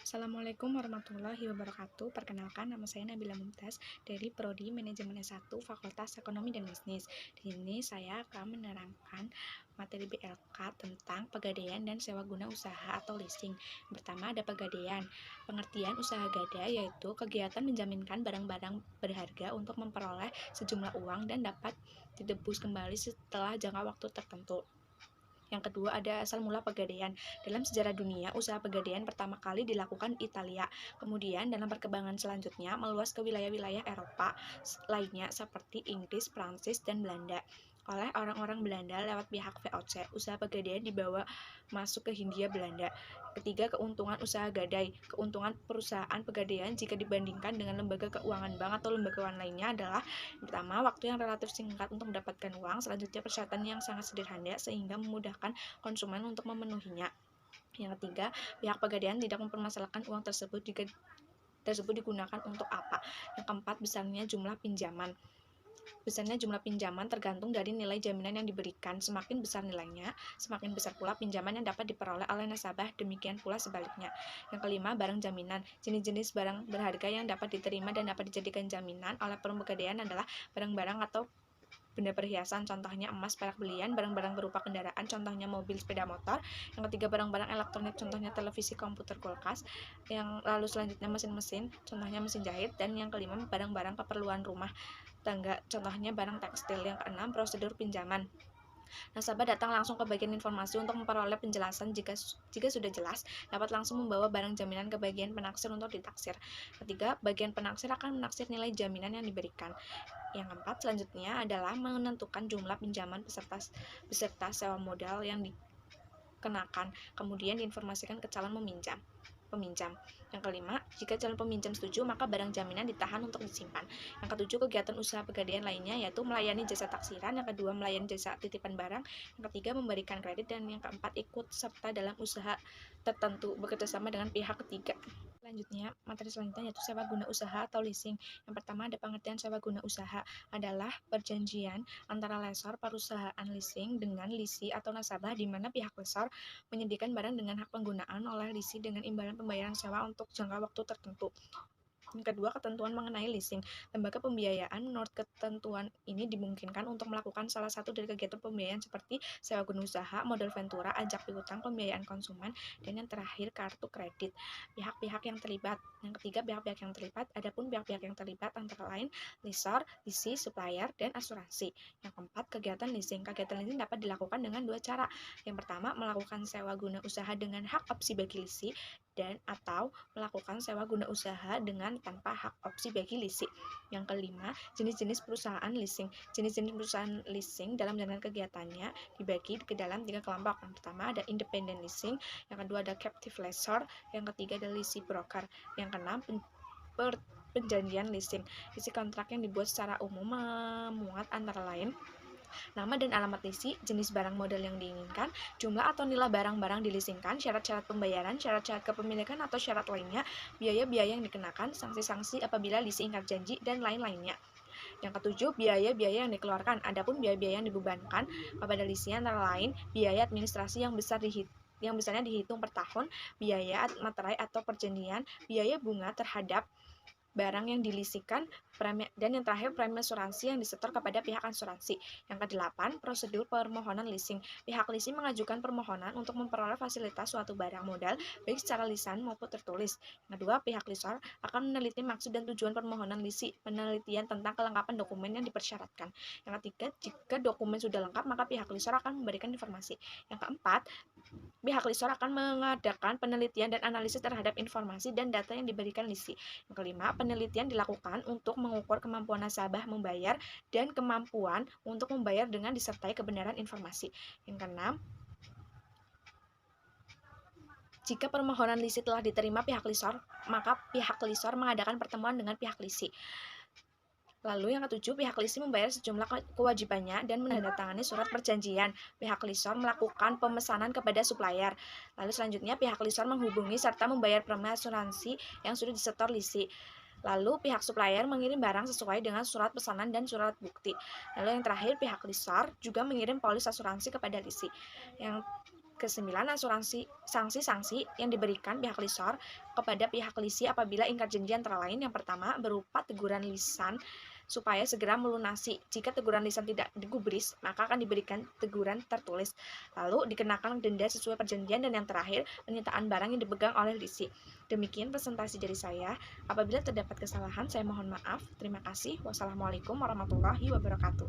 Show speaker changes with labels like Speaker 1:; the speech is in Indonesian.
Speaker 1: Assalamualaikum warahmatullahi wabarakatuh. Perkenalkan, nama saya Nabila Mumtaz dari Prodi Manajemen S1 Fakultas Ekonomi dan Bisnis. Di sini saya akan menerangkan materi BLK tentang pegadaian dan sewa guna usaha atau leasing. Pertama ada pegadaian. Pengertian usaha gadai yaitu kegiatan menjaminkan barang-barang berharga untuk memperoleh sejumlah uang dan dapat ditebus kembali setelah jangka waktu tertentu. Yang kedua ada asal mula pegadaian. Dalam sejarah dunia, usaha pegadaian pertama kali dilakukan di Italia. Kemudian dalam perkembangan selanjutnya meluas ke wilayah-wilayah Eropa lainnya seperti Inggris, Prancis, dan Belanda. Oleh orang-orang Belanda lewat pihak VOC, usaha pegadaian dibawa masuk ke Hindia Belanda. Ketiga, keuntungan usaha gadai. Keuntungan perusahaan pegadaian jika dibandingkan dengan lembaga keuangan bank atau lembaga keuangan lainnya adalah pertama, waktu yang relatif singkat untuk mendapatkan uang, selanjutnya persyaratan yang sangat sederhana sehingga memudahkan konsumen untuk memenuhinya. Yang ketiga, pihak pegadaian tidak mempermasalahkan uang tersebut digunakan untuk apa. Yang keempat, besarnya jumlah pinjaman. Besarnya jumlah pinjaman tergantung dari nilai jaminan yang diberikan. Semakin besar nilainya, semakin besar pula pinjaman yang dapat diperoleh oleh nasabah, demikian pula sebaliknya. Yang kelima, barang jaminan. Jenis-jenis barang berharga yang dapat diterima dan dapat dijadikan jaminan oleh pegadaian adalah barang-barang atau benda perhiasan, contohnya emas, perak belian, barang-barang berupa kendaraan, contohnya mobil, sepeda motor. Yang ketiga, barang-barang elektronik, contohnya televisi, komputer, kulkas. Yang lalu selanjutnya mesin-mesin, contohnya mesin jahit. Dan yang kelima, barang-barang keperluan rumah tangga, contohnya barang tekstil. Yang keenam, prosedur pinjaman. Nasabah datang langsung ke bagian informasi untuk memperoleh penjelasan. Jika sudah jelas, dapat langsung membawa barang jaminan ke bagian penaksir untuk ditaksir. Ketiga, bagian penaksir akan menaksir nilai jaminan yang diberikan. Yang keempat, selanjutnya adalah menentukan jumlah pinjaman beserta sewa modal yang dikenakan, kemudian diinformasikan ke calon peminjam. Yang kelima, jika calon peminjam setuju, maka barang jaminan ditahan untuk disimpan. Yang ketujuh, kegiatan usaha pegadaian lainnya yaitu melayani jasa taksiran. Yang kedua, melayani jasa titipan barang. Yang ketiga, memberikan kredit. Dan yang keempat, ikut serta dalam usaha tertentu bekerjasama dengan pihak ketiga. Selanjutnya, materi selanjutnya yaitu sewa guna usaha atau leasing. Yang pertama ada pengertian sewa guna usaha adalah perjanjian antara lessor perusahaan leasing dengan lisi atau nasabah di mana pihak lessor menyediakan barang dengan hak penggunaan oleh lisi dengan imbalan pembayaran sewa untuk jangka waktu tertentu. Yang kedua, ketentuan mengenai leasing. Lembaga pembiayaan menurut ketentuan ini dimungkinkan untuk melakukan salah satu dari kegiatan pembiayaan seperti sewa guna usaha, modal ventura, ajak piutang, pembiayaan konsumen, dan yang terakhir kartu kredit. Pihak-pihak yang terlibat. Yang ketiga, pihak-pihak yang terlibat. Adapun pihak-pihak yang terlibat antara lain lessor, lisi, supplier, dan asuransi. Yang keempat, kegiatan leasing. Kegiatan leasing dapat dilakukan dengan dua cara. Yang pertama, melakukan sewa guna usaha dengan hak opsi bagi lisi dan atau melakukan sewa guna usaha dengan tanpa hak opsi bagi lisi. Yang kelima, jenis-jenis perusahaan leasing. Jenis-jenis perusahaan leasing dalam jalankan kegiatannya dibagi ke dalam tiga kelompok. Yang pertama ada independent leasing, yang kedua ada captive lessor, yang ketiga ada leasing broker. Yang keenam, perjanjian leasing. Isi kontrak yang dibuat secara umum memuat antara lain nama dan alamat lisi, jenis barang modal yang diinginkan, jumlah atau nilai barang-barang dileasingkan, syarat-syarat pembayaran, syarat-syarat kepemilikan atau syarat lainnya, biaya-biaya yang dikenakan, sanksi-sanksi apabila lisi ingkar janji, dan lain-lainnya. Yang ketujuh, biaya-biaya yang dikeluarkan. Adapun biaya-biaya yang dibebankan kepada lisi antara lain biaya administrasi yang besarnya dihitung per tahun, biaya materai atau perjanjian, biaya bunga terhadap barang yang dilisikan, dan yang terakhir premi asuransi yang disetor kepada pihak asuransi. Yang kedelapan, prosedur permohonan leasing. Pihak leasing mengajukan permohonan untuk memperoleh fasilitas suatu barang modal baik secara lisan maupun tertulis. Yang kedua, pihak lessor akan meneliti maksud dan tujuan permohonan leasing, penelitian tentang kelengkapan dokumen yang dipersyaratkan. Yang ketiga, jika dokumen sudah lengkap, maka pihak lessor akan memberikan informasi. Yang keempat, pihak lessor akan mengadakan penelitian dan analisis terhadap informasi dan data yang diberikan lisi. Yang kelima, penelitian dilakukan untuk mengukur kemampuan nasabah membayar dan kemampuan untuk membayar dengan disertai kebenaran informasi. Yang keenam, jika permohonan lisi telah diterima pihak lessor, maka pihak lessor mengadakan pertemuan dengan pihak lisi. Lalu yang ketujuh, pihak lisi membayar sejumlah kewajibannya dan menandatangani surat perjanjian. Pihak lessor melakukan pemesanan kepada supplier. Lalu selanjutnya pihak lessor menghubungi serta membayar premi asuransi yang sudah disetor lisi. Lalu pihak supplier mengirim barang sesuai dengan surat pesanan dan surat bukti. Lalu yang terakhir, pihak lessor juga mengirim polis asuransi kepada lisi. Yang Kesembilan, sanksi-sanksi yang diberikan pihak lisor kepada pihak lisi apabila ingkar janji antara lain. Yang pertama, berupa teguran lisan supaya segera melunasi. Jika teguran lisan tidak digubris, maka akan diberikan teguran tertulis. Lalu dikenakan denda sesuai perjanjian, dan yang terakhir, penyitaan barang yang dipegang oleh lisi. Demikian presentasi dari saya. Apabila terdapat kesalahan, saya mohon maaf. Terima kasih. Wassalamualaikum warahmatullahi wabarakatuh.